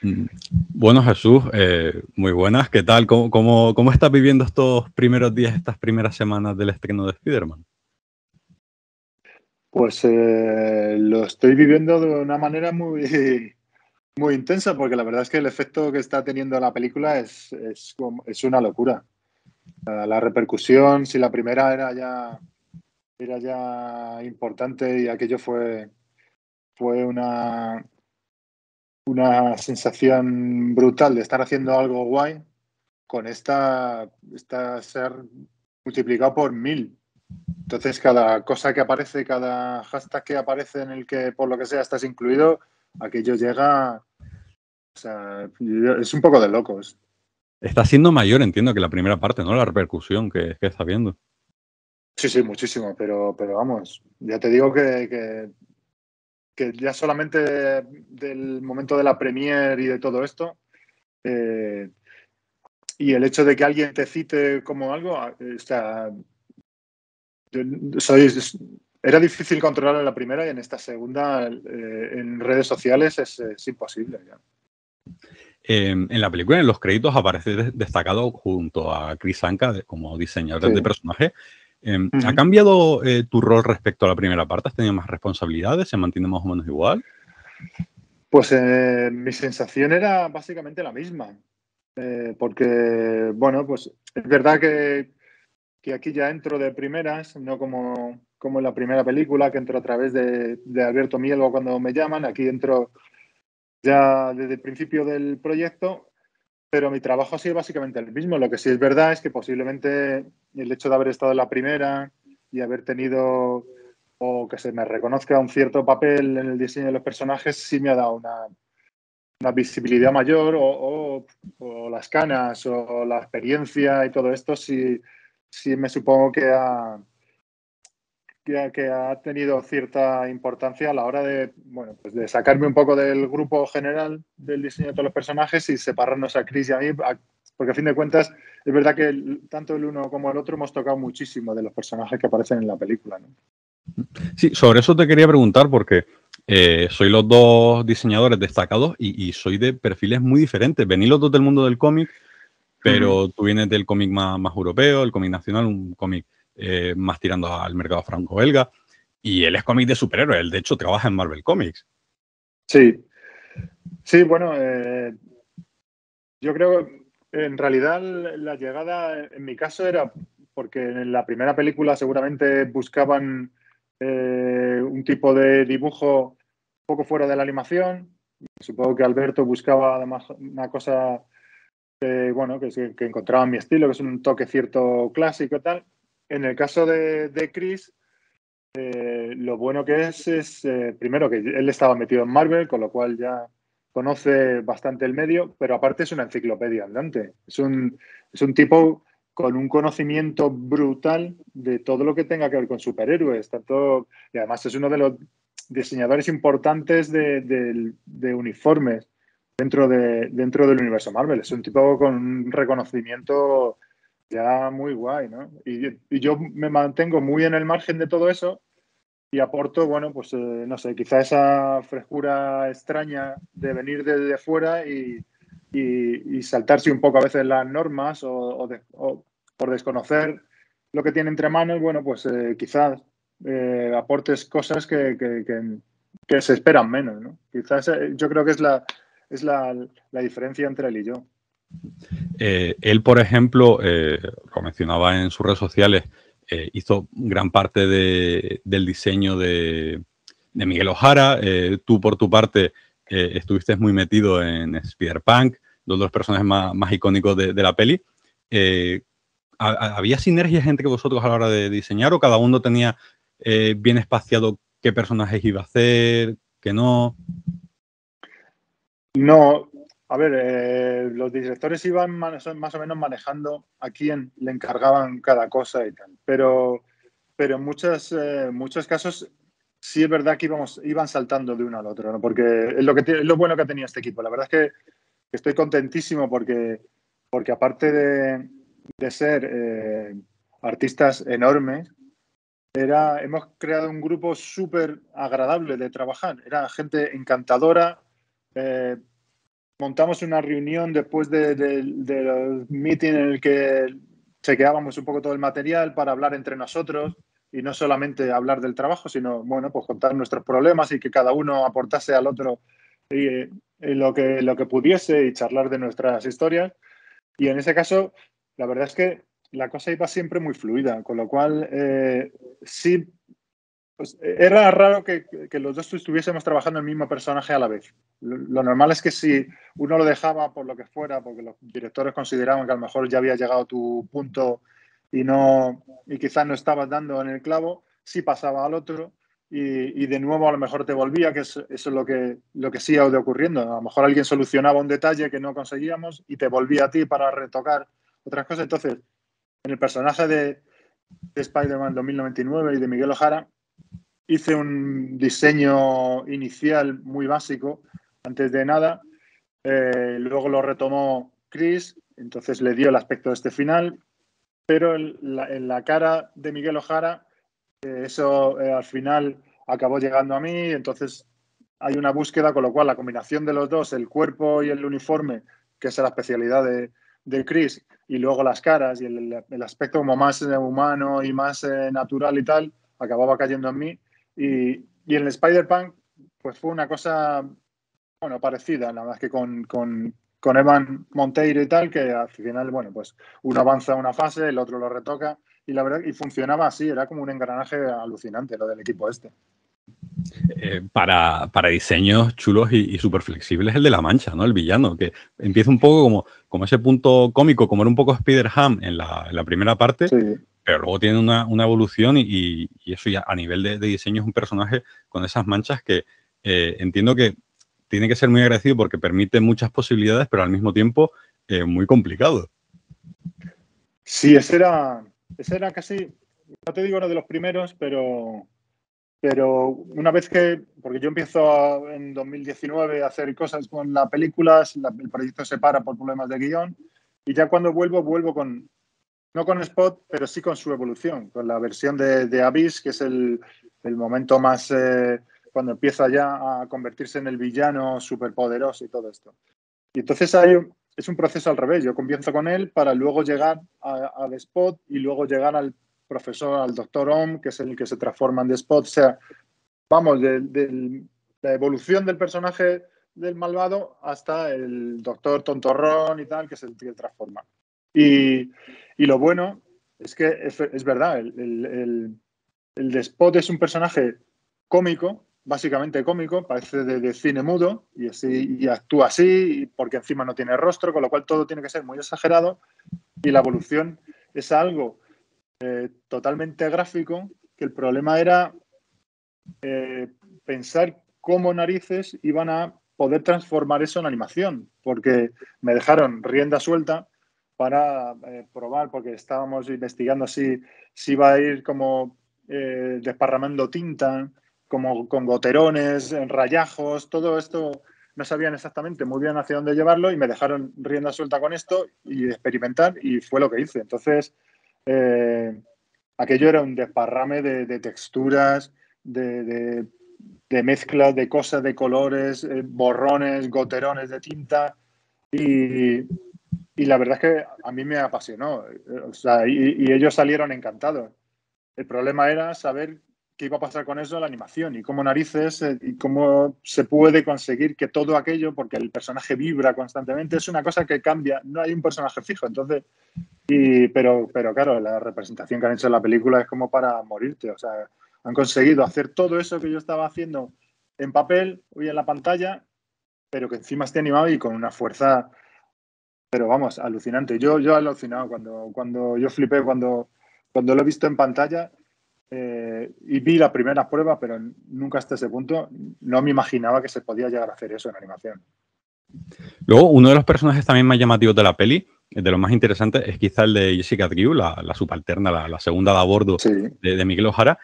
Mm, Bueno, Jesús, muy buenas. ¿Qué tal? ¿Cómo estás viviendo estos primeros días, estas primeras semanas del estreno de Spider-Man? Pues lo estoy viviendo de una manera muy intensa, porque la verdad es que el efecto que está teniendo la película es una locura. La repercusión, si la primera era ya importante y aquello fue una sensación brutal de estar haciendo algo guay, con esta ser multiplicado por 1000. Entonces, cada cosa que aparece, cada hashtag que aparece en el que, por lo que sea, estás incluido, aquello llega, o sea, es un poco de locos. Está siendo mayor, entiendo, que la primera parte, ¿no? La repercusión que está viendo. Sí, sí, muchísimo, pero vamos, ya te digo que ya solamente del momento de la premiere y de todo esto, eh, y el hecho de que alguien te cite como algo, o sea, soy, era difícil controlar en la primera y en esta segunda, en redes sociales, es imposible ya. En la película, en los créditos, aparece destacado junto a Chris Anka como diseñador de Sí. personaje. ¿Ha Ujú. cambiado tu rol respecto a la primera parte? ¿Has tenido más responsabilidades? ¿Se mantiene más o menos igual? Pues mi sensación era básicamente la misma, porque, bueno, pues es verdad que aquí ya entro de primeras, no como en la primera película, que entro a través de Alberto Mielgo cuando me llaman, aquí entro ya desde el principio del proyecto, pero mi trabajo ha sido básicamente el mismo. Lo que sí es verdad es que posiblemente el hecho de haber estado en la primera y haber tenido o que se me reconozca un cierto papel en el diseño de los personajes sí me ha dado una visibilidad mayor o las canas o la experiencia y todo esto, sí me supongo que ha tenido cierta importancia a la hora de, bueno, pues de sacarme un poco del grupo general del diseño de todos los personajes y separarnos a Chris y a mí, porque a fin de cuentas es verdad que tanto el uno como el otro hemos tocado muchísimo de los personajes que aparecen en la película, ¿no? Sí, sobre eso te quería preguntar porque soy los dos diseñadores destacados y soy de perfiles muy diferentes. Venís los dos del mundo del cómic, Ujú. pero tú vienes del cómic más europeo, el cómic nacional, un cómic más tirando al mercado franco-belga, y él es cómic de superhéroes, él de hecho trabaja en Marvel Comics. Sí, sí, bueno, yo creo que en realidad la llegada, en mi caso, era porque en la primera película seguramente buscaban un tipo de dibujo un poco fuera de la animación. Supongo que Alberto buscaba además una cosa bueno, que encontraba en mi estilo, que es un toque cierto clásico y tal. En el caso de Chris, lo bueno que es primero, que él estaba metido en Marvel, con lo cual ya conoce bastante el medio, pero aparte es una enciclopedia andante. Es un tipo con un conocimiento brutal de todo lo que tenga que ver con superhéroes. Y además es uno de los diseñadores importantes de uniformes dentro del universo Marvel. Es un tipo con un reconocimiento ya muy guay, ¿no? Y yo me mantengo muy en el margen de todo eso y aporto, bueno, pues no sé, quizá esa frescura extraña de venir desde fuera y saltarse un poco a veces las normas o por desconocer lo que tiene entre manos, bueno, pues quizás aportes cosas que se esperan menos, ¿no? Quizás yo creo que es la diferencia entre él y yo. Él, por ejemplo, lo mencionaba en sus redes sociales, hizo gran parte del diseño de Miguel O'Hara. Tú, por tu parte, estuviste muy metido en Spider-Punk, dos de los personajes más icónicos de la peli. Eh, ¿Había sinergias entre vosotros a la hora de diseñar o cada uno tenía bien espaciado qué personajes iba a hacer, qué no? No, a ver, los directores iban más o menos manejando a quién le encargaban cada cosa y tal, pero en muchos casos sí es verdad que iban saltando de uno al otro, ¿no? Porque es lo bueno que ha tenido este equipo. La verdad es que estoy contentísimo porque aparte de ser artistas enormes, hemos creado un grupo súper agradable de trabajar. Era gente encantadora. eh, montamos una reunión después de los meetings en el que chequeábamos un poco todo el material para hablar entre nosotros y no solamente hablar del trabajo, sino, bueno, pues contar nuestros problemas y que cada uno aportase al otro lo que pudiese y charlar de nuestras historias. Y en ese caso, la verdad es que la cosa iba siempre muy fluida, con lo cual sí, pues, era raro que los dos estuviésemos trabajando en el mismo personaje a la vez. Lo normal es que si uno lo dejaba por lo que fuera, porque los directores consideraban que a lo mejor ya había llegado a tu punto y quizás no estabas dando en el clavo, sí pasaba al otro y de nuevo a lo mejor te volvía, que eso es lo que sí ha ido ocurriendo. A lo mejor alguien solucionaba un detalle que no conseguíamos y te volvía a ti para retocar otras cosas. Entonces, en el personaje de Spider-Man 2099 y de Miguel Ojara, hice un diseño inicial muy básico, antes de nada. Luego lo retomó Chris, entonces le dio el aspecto de este final. Pero en la cara de Miguel Ojara, eso al final acabó llegando a mí. Entonces hay una búsqueda, con lo cual la combinación de los dos, el cuerpo y el uniforme, que es la especialidad de Chris, y luego las caras y el aspecto como más humano y más natural y tal, acababa cayendo en mí. Y en el Spider-Punk, pues fue una cosa, bueno, parecida, nada más que con Evan Monteiro y tal, que al final, bueno, pues uno avanza una fase, el otro lo retoca, y la verdad, y funcionaba así, era como un engranaje alucinante lo del equipo este. Para diseños chulos y súper flexibles, el de La Mancha, ¿no? El villano, que empieza un poco como ese punto cómico, como era un poco Spider-Ham en la primera parte, Sí. pero luego tiene una evolución y eso ya a nivel de diseño es un personaje con esas manchas que entiendo que tiene que ser muy agradecido porque permite muchas posibilidades, pero al mismo tiempo muy complicado. Sí, ese era casi, no te digo uno de los primeros, pero una vez porque yo empiezo en 2019 a hacer cosas con la película, el proyecto se para por problemas de guión, y ya cuando vuelvo no con Spot, pero sí con su evolución, con la versión de Abyss, que es el momento más, cuando empieza ya a convertirse en el villano superpoderoso y todo esto. Y entonces es un proceso al revés. Yo comienzo con él para luego llegar a The Spot y luego llegar al profesor, al Dr. Ohm, que es el que se transforma en The Spot. O sea, vamos, de la evolución del personaje del malvado hasta el doctor tontorrón y tal, que es el que transforma. Y lo bueno es que es verdad, el The Spot es un personaje cómico, básicamente cómico, parece de cine mudo y actúa así porque encima no tiene rostro, con lo cual todo tiene que ser muy exagerado y la evolución es algo totalmente gráfico, que el problema era pensar cómo narices iban a poder transformar eso en animación, porque me dejaron rienda suelta para probar, porque estábamos investigando si iba a ir como desparramando tinta, como con goterones, rayajos, todo esto no sabían exactamente muy bien hacia dónde llevarlo y me dejaron rienda suelta con esto y experimentar y fue lo que hice. Entonces, aquello era un desparrame de texturas, de mezclas de cosas, de colores, borrones, goterones de tinta y la verdad es que a mí me apasionó. O sea, y ellos salieron encantados. El problema era saber qué iba a pasar con eso en la animación y cómo narices y cómo se puede conseguir que todo aquello, porque el personaje vibra constantemente, es una cosa que cambia, no hay un personaje fijo. Entonces, pero claro, la representación que han hecho en la película es como para morirte. O sea, han conseguido hacer todo eso que yo estaba haciendo en papel y en la pantalla, pero que encima esté animado y con una fuerza, pero vamos, alucinante. Yo he alucinado cuando yo flipé cuando lo he visto en pantalla y vi la primera prueba, pero nunca hasta ese punto no me imaginaba que se podía llegar a hacer eso en animación. Luego, uno de los personajes también más llamativos de la peli, de los más interesantes, es quizá el de Jessica Drew, la subalterna, la segunda de a bordo Sí. de Miguel Ojara.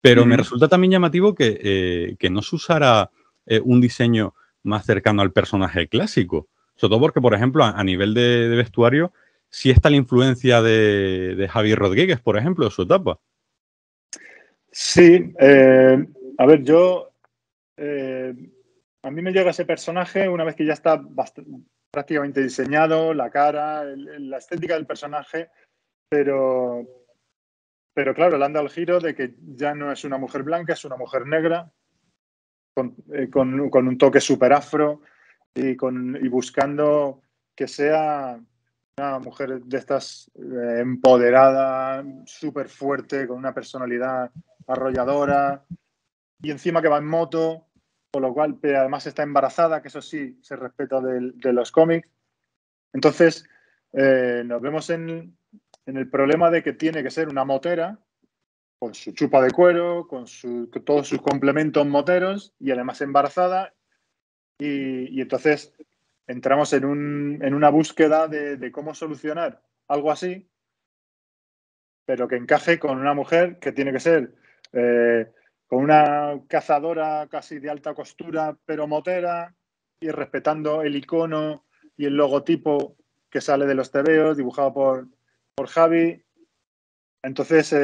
Pero me resulta también llamativo que no se usara un diseño más cercano al personaje clásico. Sobre todo porque, por ejemplo, a nivel de vestuario, sí está la influencia de Javier Rodríguez, por ejemplo, de su etapa. Sí, a ver, yo a mí me llega ese personaje una vez que ya está prácticamente diseñado, la cara, la estética del personaje, pero claro, le han dado el giro de que ya no es una mujer blanca, es una mujer negra, con un toque súper afro y buscando que sea una mujer de estas empoderada, súper fuerte, con una personalidad arrolladora y encima que va en moto, con lo cual, pero además está embarazada, que eso sí se respeta de los cómics. Entonces, nos vemos en el problema de que tiene que ser una motera con su chupa de cuero, con todos sus complementos moteros y además embarazada. Y entonces entramos en una búsqueda de cómo solucionar algo así, pero que encaje con una mujer que tiene que ser con una cazadora casi de alta costura, pero motera, y respetando el icono y el logotipo que sale de los tebeos, dibujado por Javi. Entonces,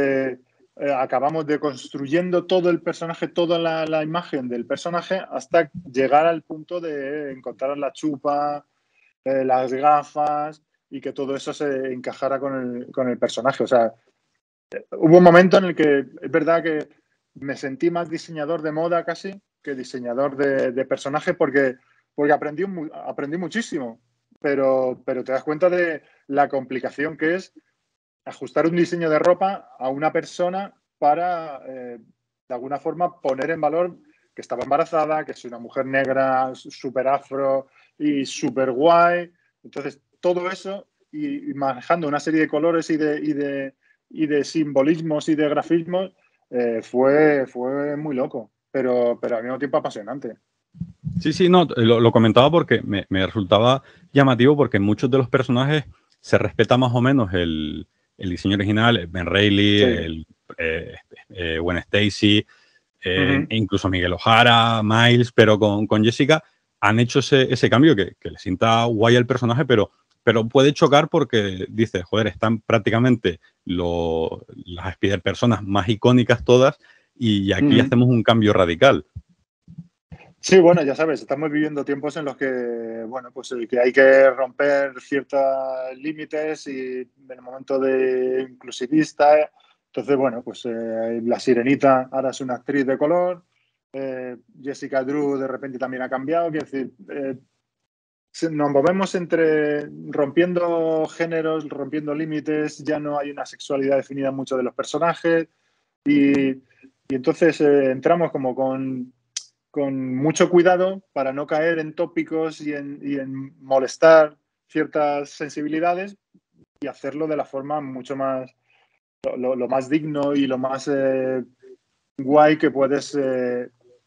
acabamos construyendo todo el personaje, toda la imagen del personaje, hasta llegar al punto de encontrar la chupa, las gafas y que todo eso se encajara con el personaje. O sea, hubo un momento en el que es verdad que me sentí más diseñador de moda casi que diseñador de personaje porque aprendí muchísimo, pero te das cuenta de la complicación que es ajustar un diseño de ropa a una persona para, de alguna forma, poner en valor que estaba embarazada, que es una mujer negra, súper afro y súper guay. Entonces, todo eso y manejando una serie de colores y de simbolismos y de grafismos fue muy loco, pero al mismo tiempo apasionante. Sí, sí, no, lo comentaba porque me resultaba llamativo porque en muchos de los personajes se respeta más o menos el diseño original, Ben Reilly, Sí. Gwen Stacy, Uh-huh. incluso Miguel O'Hara, Miles, pero con Jessica han hecho ese cambio que le sienta guay al personaje, pero puede chocar porque dice, joder, están prácticamente las Spider-Personas más icónicas todas y aquí Uh-huh. hacemos un cambio radical. Sí, bueno, ya sabes, estamos viviendo tiempos en los que, bueno, pues que hay que romper ciertos límites y en el momento de inclusivista. Entonces, bueno, pues la Sirenita ahora es una actriz de color, Jessica Drew de repente también ha cambiado, quiero decir, nos movemos entre rompiendo géneros, rompiendo límites, ya no hay una sexualidad definida en muchos de los personajes y entonces entramos como con mucho cuidado para no caer en tópicos y en molestar ciertas sensibilidades y hacerlo de la forma mucho más, lo más digno y lo más guay que puedes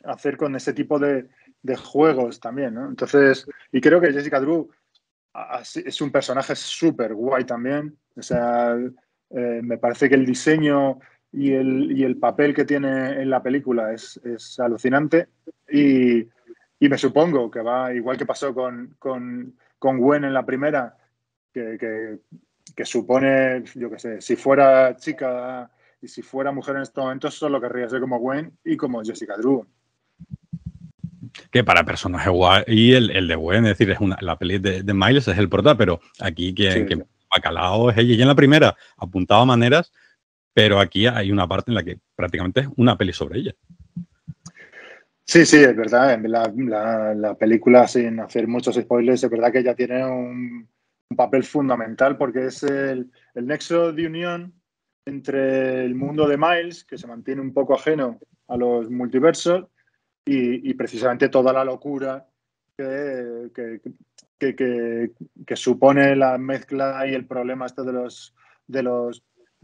hacer con ese tipo de juegos también, ¿no? Entonces, y creo que Jessica Drew es un personaje súper guay también. O sea, me parece que el diseño y el papel que tiene en la película es alucinante. Y, y me supongo que va, igual que pasó con Gwen en la primera, que, que, que supone, yo qué sé, si fuera chica y si fuera mujer en estos momentos, solo querría ser como Gwen y como Jessica Drew. Que para personaje guay, y el de Gwen, es decir, la peli de Miles es el prota, pero aquí Sí, quien sí. bacalao es ella. Y en la primera apuntaba maneras, pero aquí hay una parte en la que prácticamente es una peli sobre ella. Sí, sí, es verdad. La película, sin hacer muchos spoilers, es verdad que ella tiene un papel fundamental porque es el nexo de unión entre el mundo de Miles, que se mantiene un poco ajeno a los multiversos, y precisamente toda la locura que, que, que supone la mezcla y el problema este de los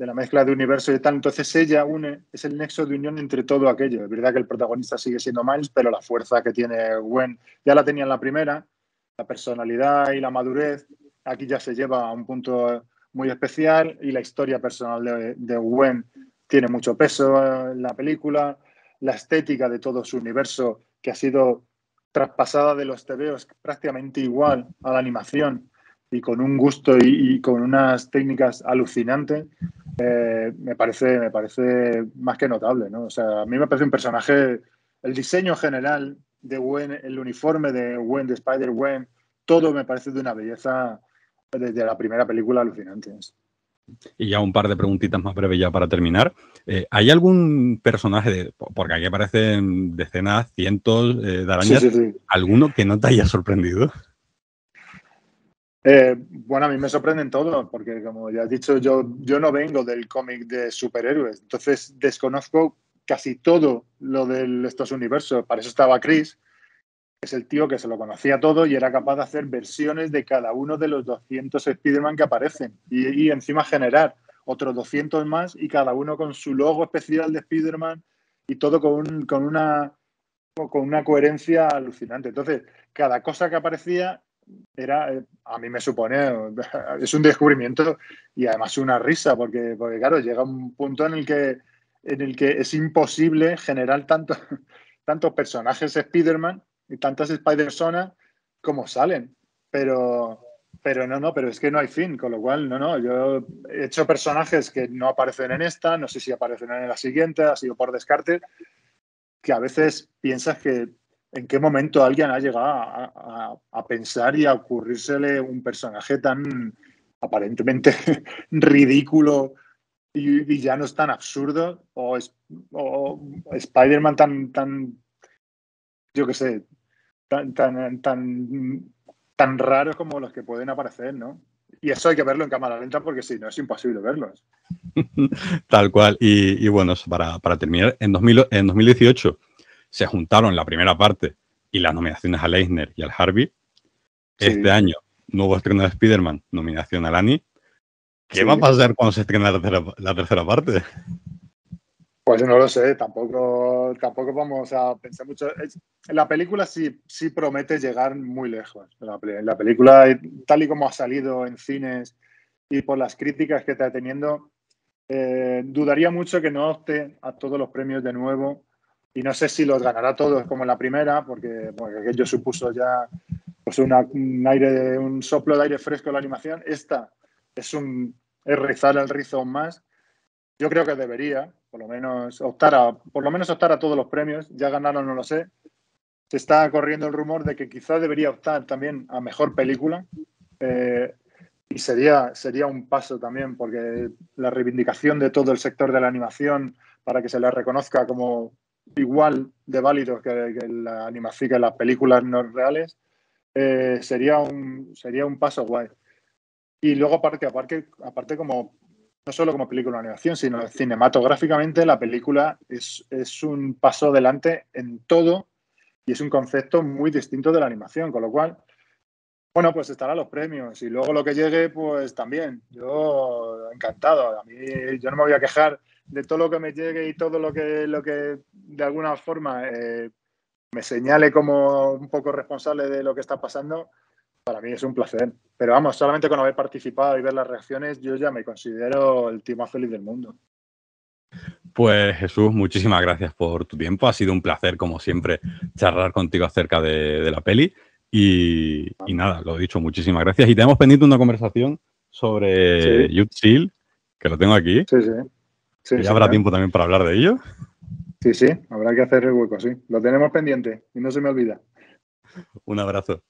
de la mezcla de universo y tal. Entonces ella es el nexo de unión entre todo aquello. Es verdad que el protagonista sigue siendo Miles, pero la fuerza que tiene Gwen ya la tenía en la primera, la personalidad y la madurez, aquí ya se lleva a un punto muy especial y la historia personal de Gwen tiene mucho peso en la película, la estética de todo su universo que ha sido traspasada de los tebeos prácticamente igual a la animación y con un gusto y con unas técnicas alucinantes, me parece más que notable, ¿no? O sea, a mí me parece un personaje, el diseño general de Gwen, el uniforme de Gwen, de Spider-Gwen, todo me parece de una belleza desde la primera película alucinante. Y ya un par de preguntitas más breves ya para terminar. ¿Hay algún personaje, porque aquí aparecen decenas, cientos de arañas, Sí. alguno que no te haya sorprendido? Bueno, a mí me sorprenden todos, porque como ya has dicho, yo no vengo del cómic de superhéroes, entonces desconozco casi todo lo de estos universos. Para eso estaba Chris, que es el tío que se lo conocía todo y era capaz de hacer versiones de cada uno de los 200 Spider-Man que aparecen y encima generar otros 200 más y cada uno con su logo especial de Spider-Man y todo con una coherencia alucinante. Entonces, cada cosa que aparecía era, a mí me supone, es un descubrimiento y además una risa, porque claro, llega un punto en el que es imposible generar tantos personajes Spider-Man y tantas Spider-Sonas como salen. Pero pero es que no hay fin, con lo cual, yo he hecho personajes que no aparecen en esta, no sé si aparecen en la siguiente, ha sido por descarte, que a veces piensas que en qué momento alguien ha llegado a pensar y a ocurrírsele un personaje tan aparentemente ridículo y villanos tan absurdos o Spider-Man tan, yo qué sé, tan raros como los que pueden aparecer, ¿no? Y eso hay que verlo en cámara lenta porque si no es imposible verlos. Tal cual. Y bueno, para terminar, en 2018 se juntaron la primera parte y las nominaciones al Eisner y al Harvey. Sí, Este año, nuevo estreno de Spider-Man, nominación al Annie. ¿Qué sí. va a pasar cuando se estrene la tercera parte? Pues no lo sé, tampoco vamos a pensar mucho. La película sí promete llegar muy lejos. La película, tal y como ha salido en cines y por las críticas que está teniendo, dudaría mucho que no opte a todos los premios de nuevo. Y no sé si los ganará todos como en la primera, porque aquello supuso ya pues un soplo de aire fresco en la animación. Esta es rizar el rizo aún más. Yo creo que debería, por lo menos optar a todos los premios. Ya ganaron, no lo sé. Se está corriendo el rumor de que quizás debería optar también a mejor película. Y sería un paso también, porque la reivindicación de todo el sector de la animación para que se le reconozca como igual de válido que la animación, que las películas no reales, sería un paso guay. Y luego, aparte como no solo como película de animación, sino cinematográficamente, la película es un paso adelante en todo y es un concepto muy distinto de la animación, con lo cual, bueno, pues estarán los premios y luego lo que llegue, pues también. Yo encantado. A mí yo no me voy a quejar de todo lo que me llegue y todo lo que de alguna forma me señale como un poco responsable de lo que está pasando. Para mí es un placer. Pero vamos, solamente con haber participado y ver las reacciones, yo ya me considero el tío más feliz del mundo. Pues Jesús, muchísimas gracias por tu tiempo. Ha sido un placer, como siempre, charlar contigo acerca de la peli. Y nada, lo dicho, muchísimas gracias. Y tenemos pendiente una conversación sobre Sí, Youth Seal, que lo tengo aquí, sí, sí. que Sí, ya habrá señor. tiempo también para hablar de ello. Sí, sí, habrá que hacer el hueco, sí. Lo tenemos pendiente y no se me olvida. Un abrazo.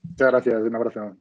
Muchas gracias, un abrazo.